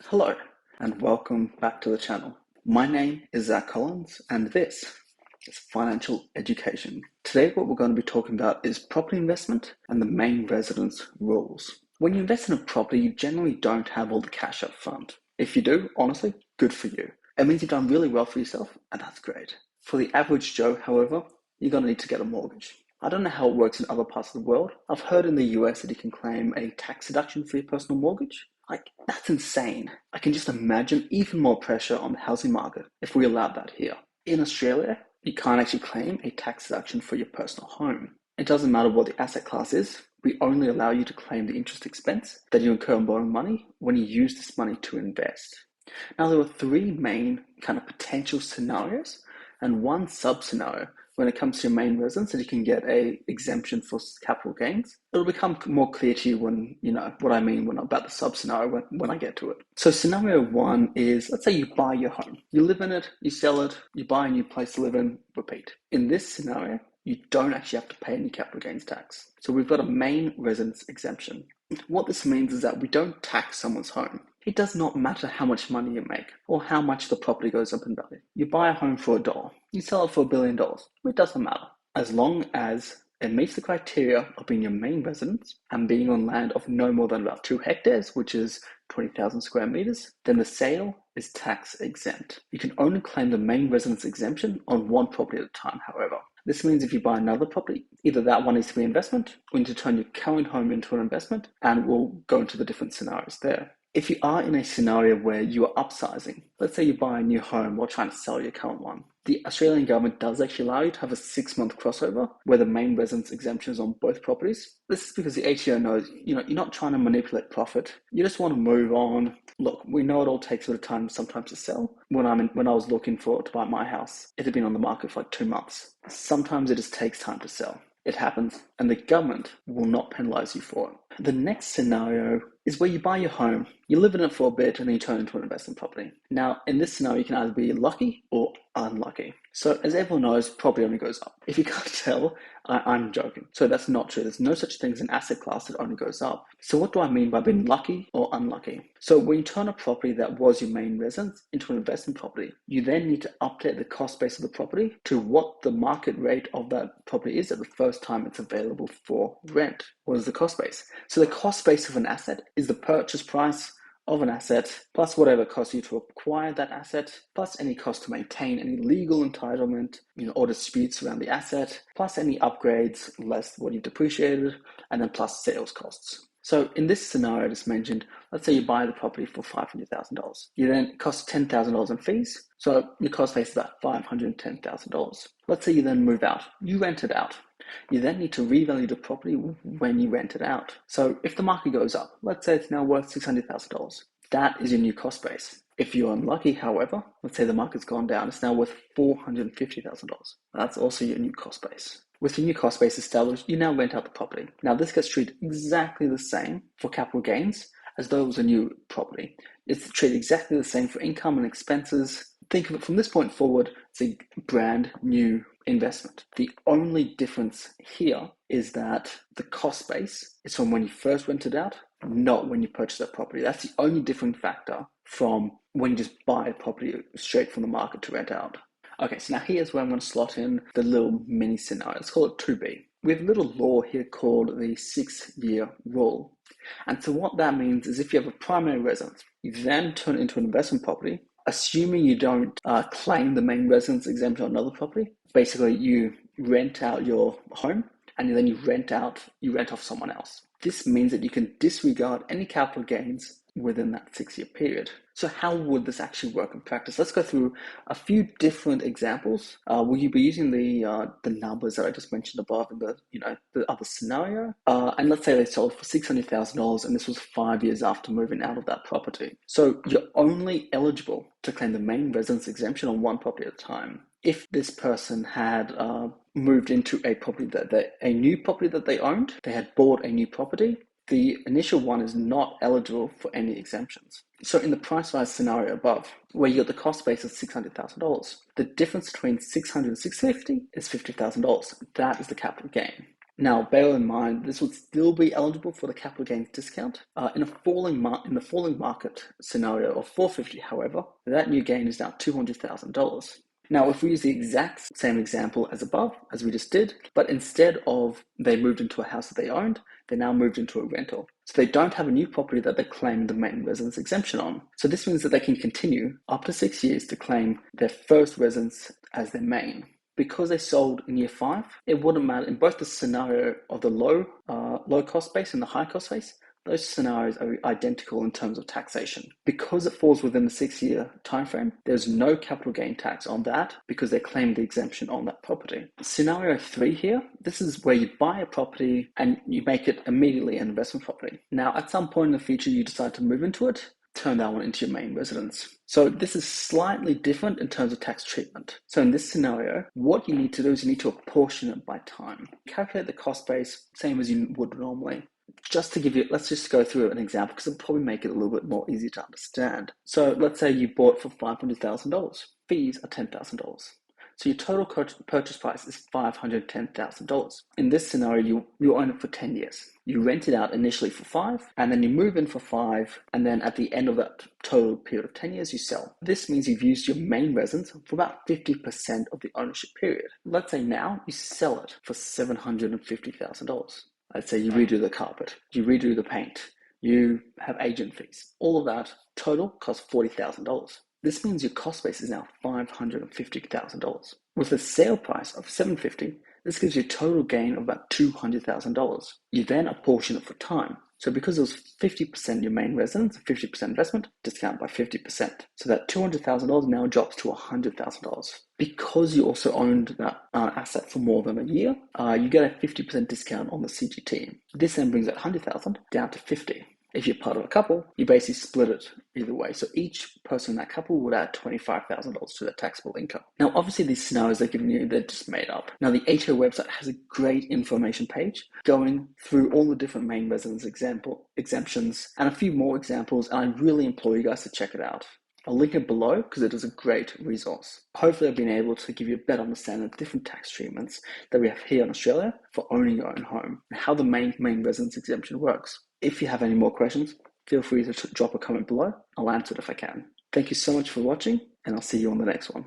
Hello, and welcome back to the channel. My name is Zach Collins, and this is Financial Education. Today, what we're going to be talking about is property investment and the main residence rules. When you invest in a property, you generally don't have all the cash up front. If you do, honestly, good for you. It means you've done really well for yourself, and that's great. For the average Joe, however, you're going to need to get a mortgage. I don't know how it works in other parts of the world. I've heard in the US that you can claim a tax deduction for your personal mortgage. That's insane. I can just imagine even more pressure on the housing market if we allowed that here. In Australia, you can't actually claim a tax deduction for your personal home. It doesn't matter what the asset class is. We only allow you to claim the interest expense that you incur on borrowing money when you use this money to invest. Now, there are three main kind of potential scenarios and one sub-scenario when it comes to your main residence that you can get a exemption for capital gains. It'll become more clear to you when you know what I mean about the sub-scenario when I get to it. So scenario one is, let's say you buy your home. You live in it, you sell it, you buy a new place to live in, repeat. In this scenario, you don't actually have to pay any capital gains tax. So we've got a main residence exemption. What this means is that we don't tax someone's home. It does not matter how much money you make or how much the property goes up in value. You buy a home for $1, you sell it for $1 billion. It doesn't matter. As long as it meets the criteria of being your main residence and being on land of no more than about 2 hectares, which is 20,000 square meters, then the sale is tax exempt. You can only claim the main residence exemption on one property at a time, however. This means if you buy another property, either that one needs to be investment, or you need to turn your current home into an investment, and we'll go into the different scenarios there. If you are in a scenario where you are upsizing, let's say you buy a new home while trying to sell your current one, the Australian government does actually allow you to have a 6-month crossover where the main residence exemption is on both properties. This is because the ATO knows, you're not trying to manipulate profit. You just want to move on. Look, we know it all takes a bit of time sometimes to sell. When I was looking to buy my house, it had been on the market for like 2 months. Sometimes it just takes time to sell. It happens, and the government will not penalize you for it. The next scenario is where you buy your home, you live in it for a bit, and then you turn it into an investment property. Now, in this scenario, you can either be lucky or unlucky. So, as everyone knows, property only goes up. If you can't tell, I'm joking. So that's not true. There's no such thing as an asset class that only goes up. So what do I mean by being lucky or unlucky? So when you turn a property that was your main residence into an investment property, you then need to update the cost base of the property to what the market rate of that property is at the first time it's available for rent. What is the cost base? So the cost base of an asset is the purchase price of an asset, plus whatever it costs you to acquire that asset, plus any cost to maintain any legal entitlement, or disputes around the asset, plus any upgrades, less what you've depreciated, and then plus sales costs. So in this scenario I just mentioned, let's say you buy the property for $500,000. You then cost $10,000 in fees, so your cost base is about $510,000. Let's say you then move out, you rent it out. You then need to revalue the property when you rent it out. So if the market goes up, let's say it's now worth $600,000. That is your new cost base. If you're unlucky, however, let's say the market's gone down, it's now worth $450,000. That's also your new cost base. With your new cost base established, you now rent out the property. Now this gets treated exactly the same for capital gains as though it was a new property. It's treated exactly the same for income and expenses. Think of it from this point forward, it's a brand new investment. The only difference here is that the cost base is from when you first rented out, not when you purchase that property. That's the only different factor from when you just buy a property straight from the market to rent out. Okay, so now here's where I'm going to slot in the little mini scenario. Let's call it 2B. We have a little law here called the 6-year rule. And so what that means is if you have a primary residence, you then turn it into an investment property, assuming you don't claim the main residence exemption on another property. Basically, you rent out your home and then you rent off someone else. This means that you can disregard any capital gains within that 6-year period. So how would this actually work in practice? Let's go through a few different examples. Will you be using the numbers that I just mentioned above in the other scenario? And let's say they sold for $600,000 and this was 5 years after moving out of that property. So you're only eligible to claim the main residence exemption on one property at a time. If this person had moved into a new property that they owned, they had bought a new property, the initial one is not eligible for any exemptions. So in the price rise scenario above, where you got the cost base of $600,000, the difference between $600,000 and $650,000 is $50,000. That is the capital gain. Now, bear in mind, this would still be eligible for the capital gains discount. In the falling market scenario of 450, however, that new gain is now $200,000. Now, if we use the exact same example as above, as we just did, but instead of they moved into a house that they owned, they now moved into a rental. So they don't have a new property that they claim the main residence exemption on. So this means that they can continue up to 6 years to claim their first residence as their main. Because they sold in year 5, it wouldn't matter in both the scenario of the low cost base and the high cost base. Those scenarios are identical in terms of taxation. Because it falls within the 6-year timeframe, there's no capital gain tax on that because they claim the exemption on that property. Scenario 3 here, this is where you buy a property and you make it immediately an investment property. Now, at some point in the future, you decide to move into it, turn that one into your main residence. So this is slightly different in terms of tax treatment. So in this scenario, what you need to do is you need to apportion it by time. Calculate the cost base, same as you would normally. Just to give you, let's just go through an example because it'll probably make it a little bit more easy to understand. So let's say you bought for $500,000. Fees are $10,000. So your total purchase price is $510,000. In this scenario, you own it for 10 years. You rent it out initially for 5, and then you move in for 5, and then at the end of that total period of 10 years, you sell. This means you've used your main residence for about 50% of the ownership period. Let's say now you sell it for $750,000. Let's say you redo the carpet, you redo the paint, you have agent fees. All of that total costs $40,000. This means your cost base is now $550,000. With a sale price of $750,000, this gives you a total gain of about $200,000. You then apportion it for time. So because it was 50% your main residence, 50% investment, discount by 50%. So that $200,000 now drops to $100,000. Because you also owned that asset for more than a year, you get a 50% discount on the CGT. This then brings that $100,000 down to $50,000. If you're part of a couple, you basically split it either way. So each person in that couple would add $25,000 to their taxable income. Now, obviously these scenarios they're giving you, they're just made up. Now, the ATO website has a great information page going through all the different main residence exemptions and a few more examples. And I really implore you guys to check it out. I'll link it below because it is a great resource. Hopefully I've been able to give you a better understanding of different tax treatments that we have here in Australia for owning your own home and how the main residence exemption works. If you have any more questions, feel free to drop a comment below. I'll answer it if I can. Thank you so much for watching, and I'll see you on the next one.